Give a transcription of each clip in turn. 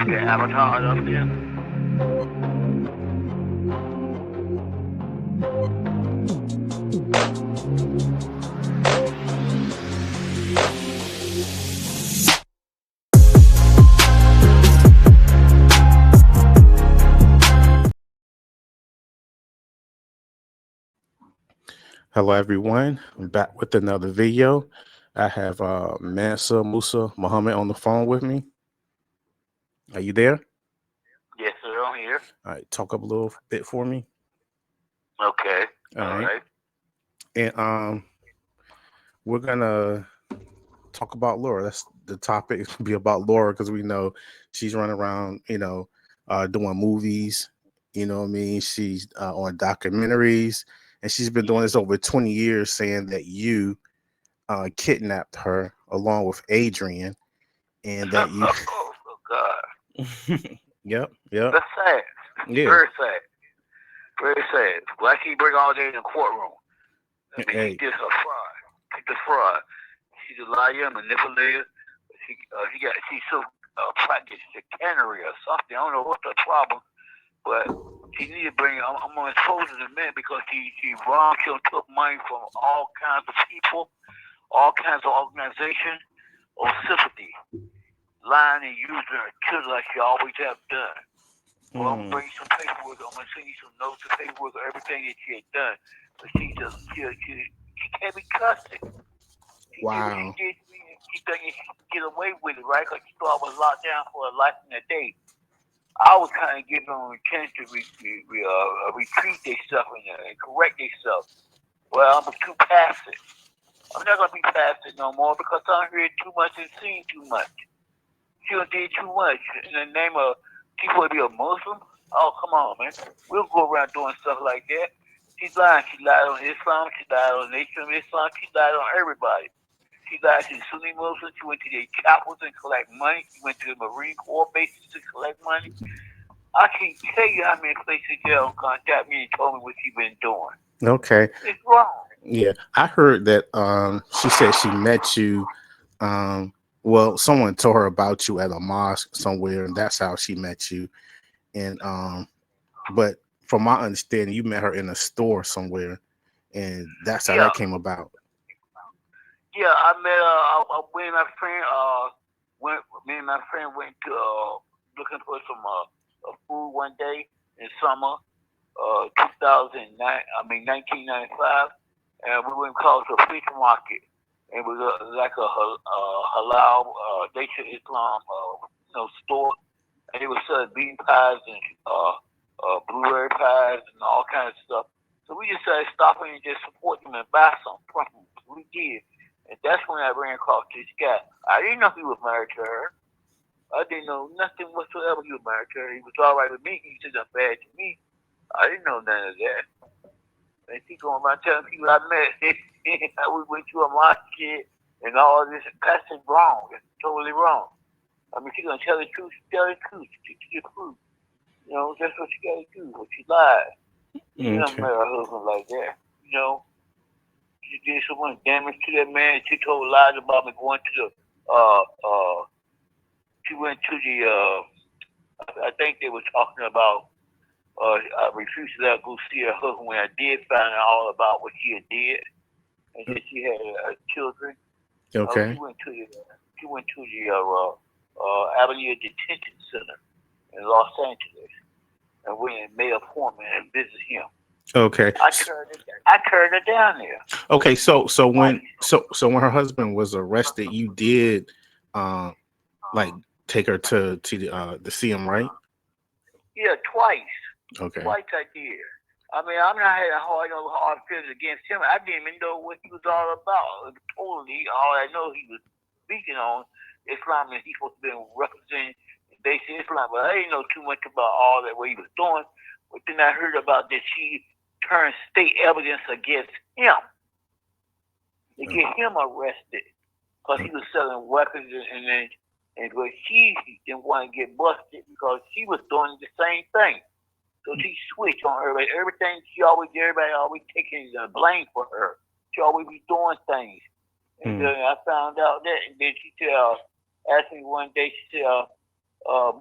The avatar up there. Hello, everyone. I'm back with another video. I have Mansa Musa Muhammmed on the phone with me. Are you there? Yes, sir. I'm here. All right, talk up a little bit for me. Okay. All All right, right. and we're gonna talk about Laura. That's the topic. It's gonna be about Laura because we know she's running around, doing movies. You know what I mean? She's on documentaries, and she's been doing this over 20 years, saying that you kidnapped her along with Adrian, and that you. Oh God. Yep. That's sad. Yeah. Very sad. Very sad. Why she bring all that in the courtroom? I mean, she Hey. just a fraud. She's a fraud. She's a liar, manipulator. She's so practiced chicanery or something. I don't know what's the problem, but she need to bring. I'm gonna expose her in a minute because she wrong. She took money from all kinds of people, all kinds of organizations, or sympathy, lying and using her children like she always have done. Well, I'm gonna Mm, bring you some paperwork. I'm gonna send you some notes and paperwork of everything that she had done. But she can't be trusted. She did what she wow. did to me, and she thought she could get away with it, right? Because she thought I was locked down for a life and a day. I was kind of giving them a chance to retreat themselves and correct themselves. Well, I'm too passive. I'm not gonna be passive no more because I'm hearing too much and seeing too much. She done did too much in the name of people to be a Muslim. Oh, come on, man. We'll go around doing stuff like that. She's lying. She lied on Islam. She lied on the Nation of Islam. She lied on everybody. She lied to the Sunni Muslims. She went to their chapels and collect money. She went to the Marine Corps bases to collect money. I can't tell you how many places they don't contact me and told me what she been doing. Okay. It's wrong. Yeah. I heard that she said she met you well, someone told her about you at a mosque somewhere, and that's how she met you. And but from my understanding, you met her in a store somewhere, and that's how Yeah, that came about. yeah. I met me and my friend me and my friend went to looking for some food one day in summer 2009. I mean 1995, and we went across a fish market. It was like a halal Nation Islam store, and they were selling bean pies and blueberry pies and all kinds of stuff. So we just started stopping and just support them and buy some from them. We did. And that's when I ran across this guy. I didn't know he was married to her. I didn't know nothing whatsoever he was married to her. He was all right with me. He said nothing bad to me. I didn't know none of that. And she going around telling people I met. We went to a market and all this. That's wrong. It's totally wrong. I mean, she gonna tell the truth. She tell the truth. She the truth. You know, that's what she gotta do. But she lied. She don't Okay. marry her husband like that. You know, she did so much damage to that man. She told lies about me going to the she went to the I think they were talking about I refused to let her go see her husband when I did find out all about what she had did and that she had children. Okay. She went to the Avenue Detention Center in Los Angeles and went and made an appointment and visit him. Okay. I carried her down there Okay. So when twice. when her husband was arrested, you did um like take her to see him, right? Yeah, twice. Okay. Twice I did. I mean, I'm not having hard feelings against him. I didn't even know what he was all about. Totally, all I know he was speaking on Islam and he's supposed to be representing basic Islam, but I didn't know too much about all that what he was doing. But then I heard about that she turned state evidence against him to Oh, get him arrested because he was selling weapons and but she didn't want to get busted because she was doing the same thing. So she switched on everybody. Everything she always, everybody always taking the blame for her. She always be doing things. And mm, then I found out that, and then she said, asked me one day, she said,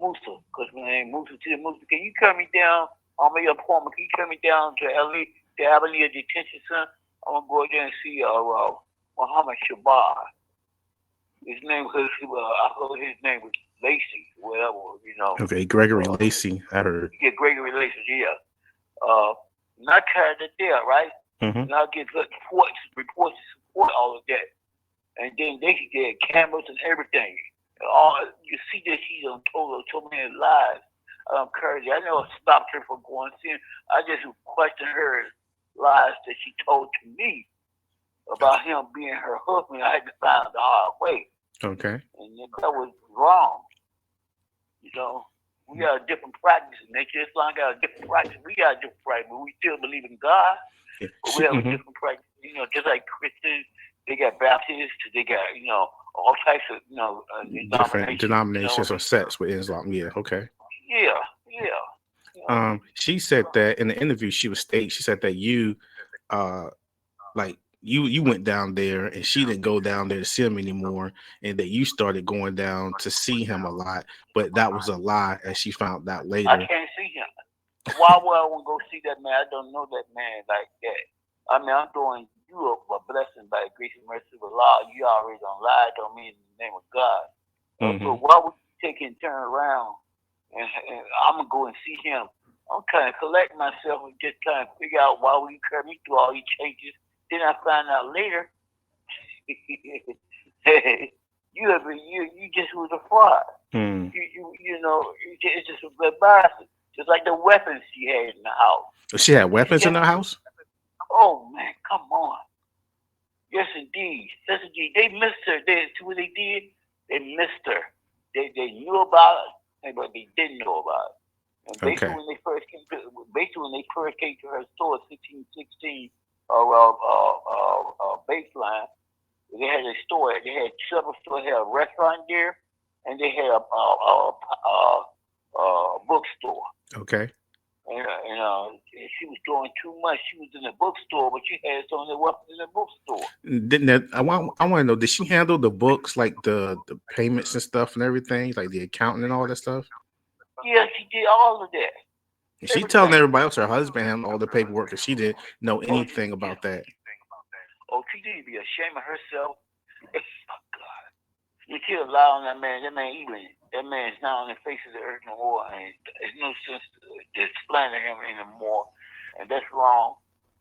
Musa, because my name Musa to the Musa. Can you cut me down on my appointment? Can you cut me down to LA to Abilene Detention Center? I'm gonna go there and see Muhammad Shabar. His name was I thought his name was Lacey, whatever. Okay, Gregory Lacey. I heard. Yeah, Gregory Lacey. Yeah. Not carried it there, right? Mm-hmm. And I'll get reports to support all of that, and then they can get cameras and everything. All you see that she's on told so many lies. Crazy. I never stopped her from going see. I just questioned her lies that she told to me about him being her husband. I had to find the hard way. Okay. And that was wrong. We got a different practice. Nature Islam got a different practice. We got a different practice, but we still believe in God. Yeah. But we have a different practice. Just like Christians, they got Baptists, they got, all types of, different denominations or sects with Islam. Yeah. Okay. Yeah. She said that in the interview she said that you like you went down there and she didn't go down there to see him anymore, and that you started going down to see him a lot, but that was a lie, as she found out later. I can't see him. Why would I want to go see that man? I don't know that man like that. I mean, I'm doing you a blessing by grace and mercy of Allah. You already don't lie. Don't mean in the name of God. So why would you take and turn around and I'm gonna go and see him? I'm trying to collect myself and just trying to figure out why would you carry me through all these changes. Then I find out later, you just was a fraud. It's just embarrassing. Just like the weapons she had in the house. She had weapons in the house? Oh man, come on. Yes indeed. Yes indeed. They missed her. See what they did? They missed her. They knew about it, but they didn't know about it. And basically when they first came to her store, 1616 baseline, they had a store. They had several stores. They had a restaurant there, and they had a bookstore. Okay. And she was doing too much. She was in the bookstore, but she had some of the weapons in the bookstore. I want to know, did she handle the books, like the payments and stuff and everything, like the accounting and all that stuff? Yeah, she did all of that. She telling everybody else her husband handled all the paperwork, and she didn't know anything about that. Oh, she didn't be ashamed of herself. Oh, God. You should allow that man. That man is not on the face of the earth no more, and there's no sense to explain to him anymore, and that's wrong.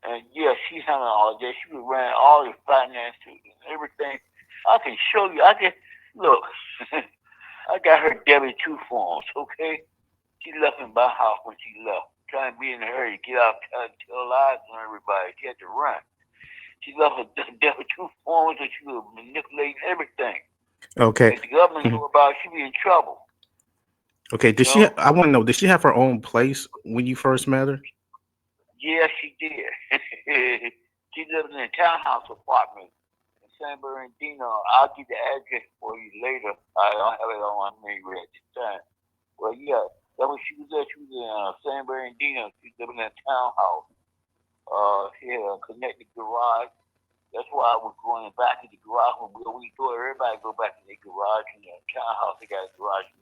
And yeah, she handled all that. She was running all the finances and everything. I can show you. Look. I got her W-2 forms. Okay, she left in my house when she left, trying to be in a hurry to get out, trying to tell lies on everybody. She had to run. She left her W-2 forms, and she was manipulating everything. Okay. If the government knew about it, she'd be in trouble. Okay. I want to know, did she have her own place when you first met her? Yeah, she did. She lived in a townhouse apartment in San Bernardino. I'll get the address for you later. I don't have it on my memory at this time. Well, yeah, that when she was there. She was in San Bernardino. She lived in a townhouse. She had a connected garage. That's why I was going back to the garage when we thought everybody go back to their garage in the townhouse. They got a garage in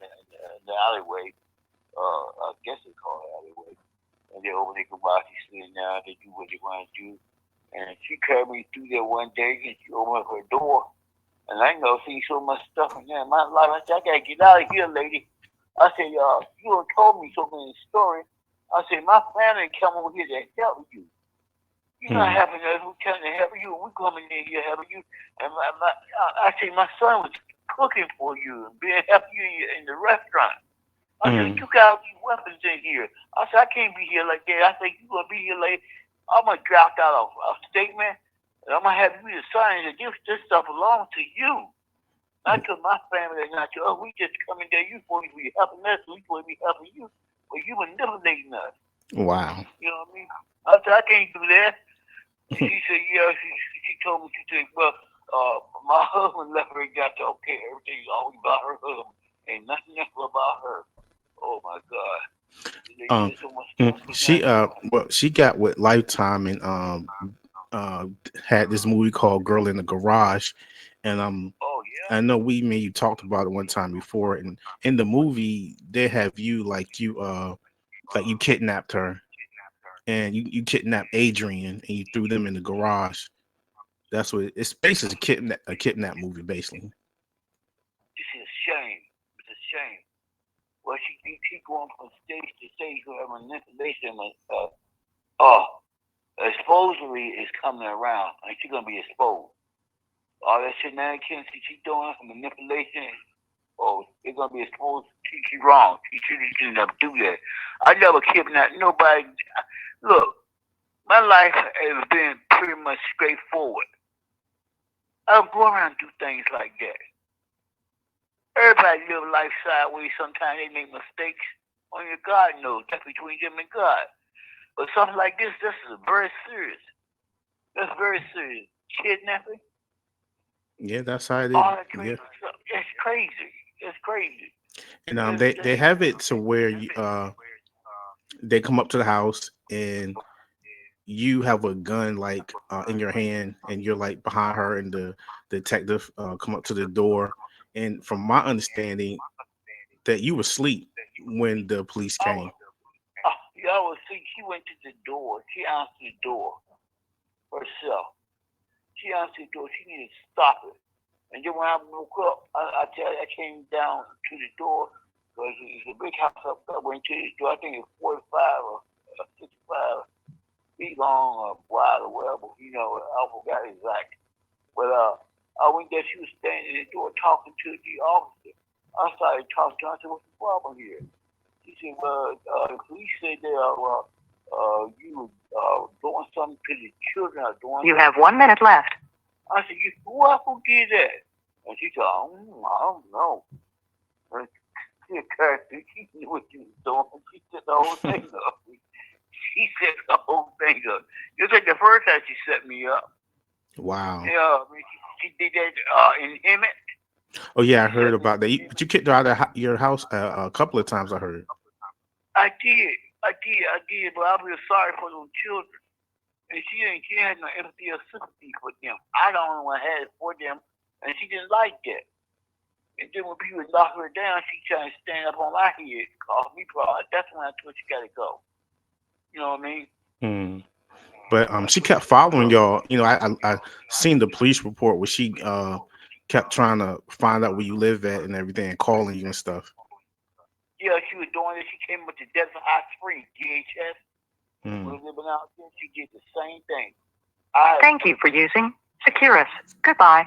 the alleyway. I guess it's called alleyway. And they open their garage, they sit down, they do what they want to do. And she carried me through there one day, and she opened up her door. And I never seen so much stuff in there in my life. I said, I gotta get out of here, lady. I said, you done told me so many stories. I said, my family come over here to help you. You're not helping us. We're trying to help you. We're coming in here helping you. And I said, my son was cooking for you and being helping you in the restaurant. I said, you got these weapons in here. I said, I can't be here like that. I said, you're going to be here late. I'm going to draft out a statement, and I'm going to have you to sign that this stuff belongs to you. Not to my family, not to us. We just coming there. You supposed to be helping us. We supposed to be helping you. But you manipulating us. Wow. You know what I mean? I said, I can't do that. She said, yeah. She told me, she said, well, my husband left her and got to, okay, everything's always about her husband. Ain't nothing else about her. Oh my God. She got with Lifetime and had this movie called Girl in the Garage, and I know you talked about it one time before, and in the movie they have you like you kidnapped her, and you kidnapped Adrian, and you threw them in the garage. That's what it's basically a kidnap movie, basically. This is a shame. It's a shame. Well, she keep going from stage to stage with her manipulation. Oh, exposure is coming around, and she's gonna be exposed. All that shenanigans she's doing, manipulation. Oh, it's gonna be exposed. She's wrong. She never do that. I never kidnapped nobody. Look, my life has been pretty much straightforward. I don't go around and do things like that. Everybody live life sideways. Sometimes they make mistakes. Only God knows. That's between them and God. But something like this is very serious. That's very serious. Kidnapping, Yeah, that's how it is. all that Yeah, crazy stuff. It's crazy. It's crazy. and It's, they have it to where they come up to the house and you have a gun like in your hand, and you're like behind her, and the detective come up to the door, and from my understanding that you were asleep when the police I was, came. y'all will see. She went to the door. She answered the door herself. She answered the door. She needed to stop it. And then when I woke up, I came down to the door because it's a big house up there. I went to the door. I think it's 45 or 65 feet long or wide or whatever. I forgot exactly. But I went there. She was standing in the door talking to the officer. I started talking to her. I said, "What's the problem here?" She said, "Well, the police said they are you doing something to the children. You have 1 minute left." I said, who did that? And she said, I don't know. And she knew what she was doing. She set the whole thing up. She set the whole thing up. It's like the first time she set me up. Wow. Yeah, I mean, she did that in Emmett. Oh yeah, I heard about that. But you kicked her out of your house a couple of times, I heard. I did, but I was sorry for those children. And she had no empathy or sympathy for them. I the only one had it for them, and she didn't like that. And then when people knock her down, she trying to stand up on my head, call me proud. That's when I told her she gotta go. You know what I mean? Hmm. But she kept following y'all. I seen the police report where she kept trying to find out where you live at and everything, and calling you and stuff. Yeah, she was doing it. She came up to Desert Hot Springs, DHS. Hmm. We were living out there. She did the same thing. Thank you for using Securus. Goodbye.